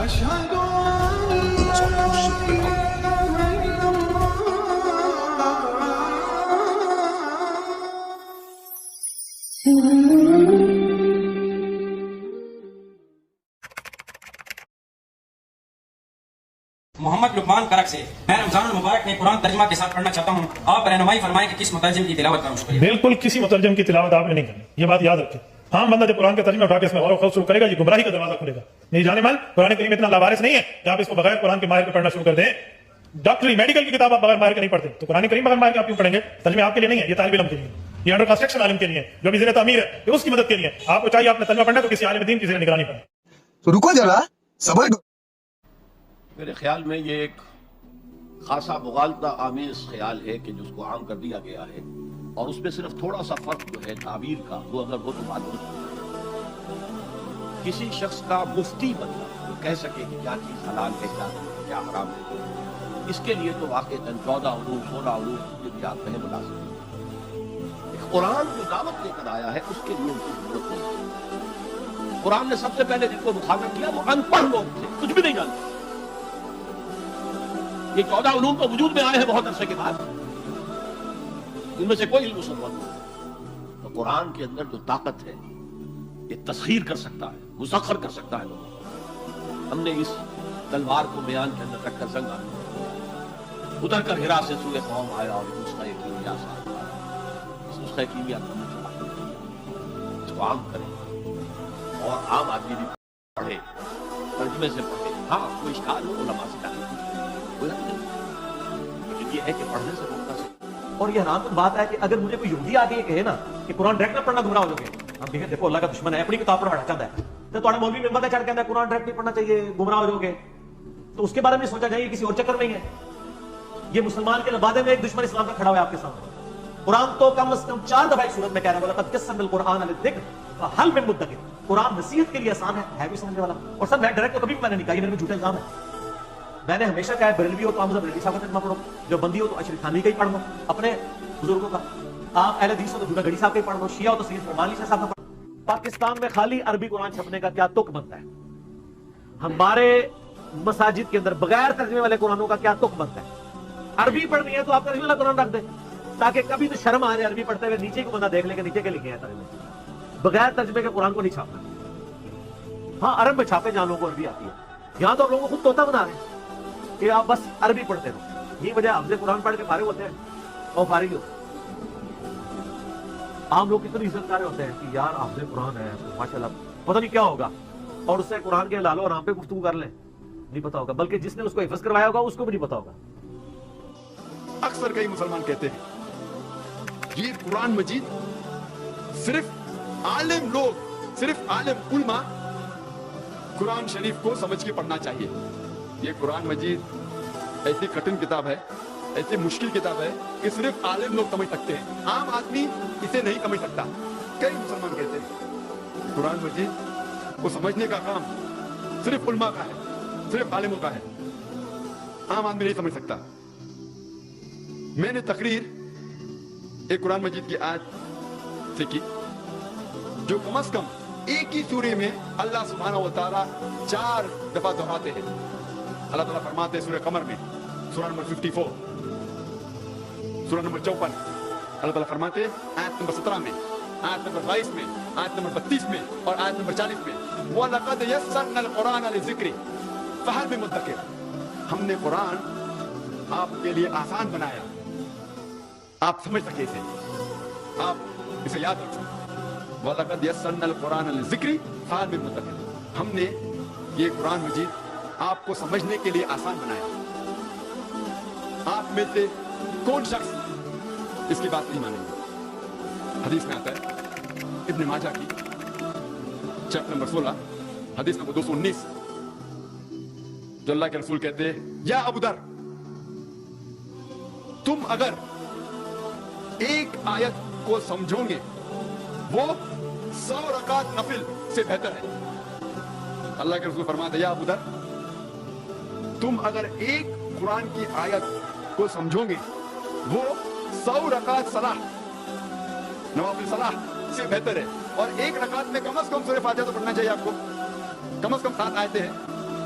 محمد لقمان کرک سے میں رمضان المبارک میں قرآن ترجمہ کے ساتھ پڑھنا چاہتا ہوں، آپ رہنمائی فرمائیں کہ کس مترجم کی تلاوت کروں؟ شکریہ۔ بالکل کسی مترجم کی تلاوت آپ نے نہیں کرنی، یہ بات یاد رکھیں۔ عام بندہ جب قرآن کا ترجمہ اٹھا کے اس میں غور و خوض شروع کرے گا، یہ گمراہی کا دروازہ کھلے گا۔ میری جان من، قرآن کریم اتنا لاوارث نہیں ہے کہ آپ اس کو بغیر قرآن کے ماہر کے پڑھنا شروع کر دیں۔ ڈاکٹری میڈیکل کی کتاب آپ بغیر ماہر کے نہیں پڑھتے، تو قرآن کریم بغیر ماہر کے آپ کیوں پڑھیں گے؟ ترجمہ آپ کے لیے نہیں ہے، یہ طالب علم کے لیے، یہ انڈر کنسٹرکشن عالم کے لیے، جو بھی زیر تعمیر ہے، یہ اس کی مدد کے لیے۔ آپ کو چاہیے آپ نے ترجمہ پڑھنا تو کسی عالم دین کی زیر نگرانی پڑھیں۔ تو رکو ذرا، صبر کرو۔ میرے خیال میں یہ ایک خاصا مغالطہ آمیز خیال ہے کہ جس کو عام کر دیا گیا ہے، اور اس میں صرف تھوڑا سا فرق جو ہے تعبیر کا، وہ اگر وہ تو معلوم ہے کسی شخص کا مفتی بننا جو کہہ سکے کہ کیا چیز حلال ہے کیا حرام ہے، اس کے لیے تو واقعاً 14 علوم 16 علوم جو بھی آپ کہیں بتا سکتے۔ قرآن جو دعوت لے کر آیا ہے اس کے لیے ان کی ضرورت نہیں۔ قرآن نے سب سے پہلے جن کو مخاطب کیا وہ ان پڑھ لوگ تھے، کچھ بھی نہیں جانتے۔ یہ 14 علوم تو وجود میں آئے ہیں بہت عرصے کے بعد، ان میں سے کوئی علم مسلمان نہیں۔ تو قرآن کے اندر جو طاقت ہے یہ تسخیر کر سکتا ہے، مسخر کر سکتا ہے لوگوں کو۔ ہم نے اس تلوار کو میان کے اندر رکھ کر زنگ اتر کر ہرا سے سوئے قوم آیا اور نسخہ کیمیا ساتھ آیا۔ اس نسخہ کیمیا کو اس کو عام کریں اور عام آدمی بھی پڑھے، ترجمے سے پڑھے۔ ہاں کوئی اشکال ہو علماء سے جانے کوئی حق نہیں، لیکن یہ ہے کہ پڑھنے سے روکنا سے۔ اور یہ حیران کن بات ہے کہ اگر مجھے کوئی یہودی آ کے یہ کہے نا کہ قرآن ڈائریکٹ نہ پڑھنا گمراہ ہو جاؤ گے، ہم دیکھیں دیکھو اللہ کا دشمن ہے، اپنی کتاب پڑھنا چاہتا ہے، تو تھوڑا مولوی ممبر پہ چڑھ کے اندر قرآن ڈائریکٹ نہیں پڑھنا چاہیے گمراہ ہو جاؤ گے، تو اس کے بارے میں سوچا جائے کسی اور چکر میں ہی ہے۔ یہ مسلمان کے لبادے میں ایک دشمن اسلام کا کھڑا ہوا ہے آپ کے سامنے۔ قرآن تو کم از کم 4 دفعہ سورت میں کہہ رہا ہے وَلَقَدْ يَسَّرْنَا الْقُرْآنَ لِلذِّكْرِ فَهَلْ مِن مُدَّكِرٍ۔ قرآن نصیحت کے لیے آسان ہے کوئی سمجھنے والا؟ اور سر میں ڈائریکٹ تو کبھی میں نے نہیں کہا، یہ میرے جھوٹا الزام ہے۔ میں نے ہمیشہ کہا ہے بریلوی ہو تو آپ بریلوی صاحب کا ترجمہ پڑھو، جو بندی ہو تو اشرف تھانوی کا ہی پڑھ لو اپنے بزرگوں کا، آپ اہل حدیث ہو تو جوڑا گھڑی صاحب کا ہی پڑھ لو، شیعہ ہو تو سید فرمان علی صاحب کا پڑھ لو۔ پاکستان میں خالی عربی قرآن چھپنے کا کیا تک بنتا ہے؟ ہمارے مساجد کے اندر بغیر ترجمے والے قرآنوں کا کیا تک بنتا ہے؟ عربی پڑھنی ہے تو آپ ترجمے والا قرآن رکھ دیں تاکہ کبھی تو شرم آ جائے عربی پڑھتے ہوئے، نیچے کو بندہ دیکھ لے کہ نیچے کے لکھے ہیں ترجمے۔ بغیر ترجمے کے قرآن کو نہیں چھاپنا۔ ہاں عرب میں چھاپے جہاں لوگوں کو عربی آتی ہے، یہاں تو لوگوں کو خود طوطا بنا رہے ہیں کہ آپ بس عربی پڑھتے رہو۔ یہ وجہ حفظ قرآن پڑھ کے فارغ ہوتے ہیں اور فارغ ہوتے ہیں۔ عام لوگ کتنی عزت کر رہے ہوتے ہیں کہ یار حفظ قرآن ہے ماشاءاللہ، پتہ نہیں کیا ہوگا، اور اس سے قرآن کے لالو آرام پہ گفتگو کر لیں، نہیں پتا ہوگا، بلکہ جس نے اس کو حفظ کروایا ہوگا اس کو بھی نہیں پتا ہوگا۔ اکثر کئی مسلمان کہتے ہیں یہ قرآن مجید صرف عالم لوگ، صرف عالم علماء قرآن شریف کو سمجھ کے پڑھنا چاہیے۔ یہ قرآن مجید ایسی کٹن کتاب ہے، ایسی مشکل کتاب ہے کہ صرف عالم لوگ سمجھ سکتے ہیں، عام آدمی اسے نہیں سمجھ سکتا۔ کئی مسلمان کہتے ہیں قرآن مجید کو سمجھنے کا کام صرف علماء کا ہے، صرف عالموں کا ہے، عام آدمی نہیں سمجھ سکتا۔ میں نے تقریر ایک قرآن مجید کی آیت سے کی جو کم از کم ایک ہی سورے میں اللہ سبحانہ و تعالیٰ 4 دفعہ دہراتے ہیں۔ اللہ تعالیٰ فرماتے ہیں سورہ قمر میں، سورہ نمبر 54، سورہ نمبر 54، اللہ تعالیٰ فرماتے ہیں آیت نمبر 17 میں، آیت نمبر 22 میں، آیت نمبر 32 میں اور آیت نمبر 40 میں، وَلَقَدْ يَسَّرْنَا الْقُرْآنَ لِلذِّكْرِ فَهَلْ مِن مُدَّكِرٍ۔ ہم نے قرآن آپ کے لیے آسان بنایا، آپ سمجھ سکے اسے، آپ اسے یاد رکھ سکیں۔ وَلَقَدْ يَسَّرْنَا الْقُرْآنَ لِلذِّكْرِ فَهَلْ مِن مُدَّكِرٍ۔ ہم نے یہ قرآن مجید آپ کو سمجھنے کے لیے آسان بنایا۔ آپ میں سے کون شخص اس کی بات نہیں مانیں گے؟ حدیث میں آتا ہے ابن ماجہ کی چیپٹر نمبر 16 حدیث نمبر 219، جو اللہ کے رسول کہتے ہیں یا ابو ذر، تم اگر ایک آیت کو سمجھو گے وہ 100 رکعت نفل سے بہتر ہے۔ اللہ کے رسول فرماتے ہیں یا ابو ذر، تم اگر ایک قرآن کی آیت کو سمجھو گے وہ 100 رکعت صلاح، نوافل صلاح سے بہتر ہے، اور ایک رکعت میں کم از کم سورہ فاتحہ تو پڑھنا چاہیے آپ کو، کم از کم 7 آیتیں ہیں،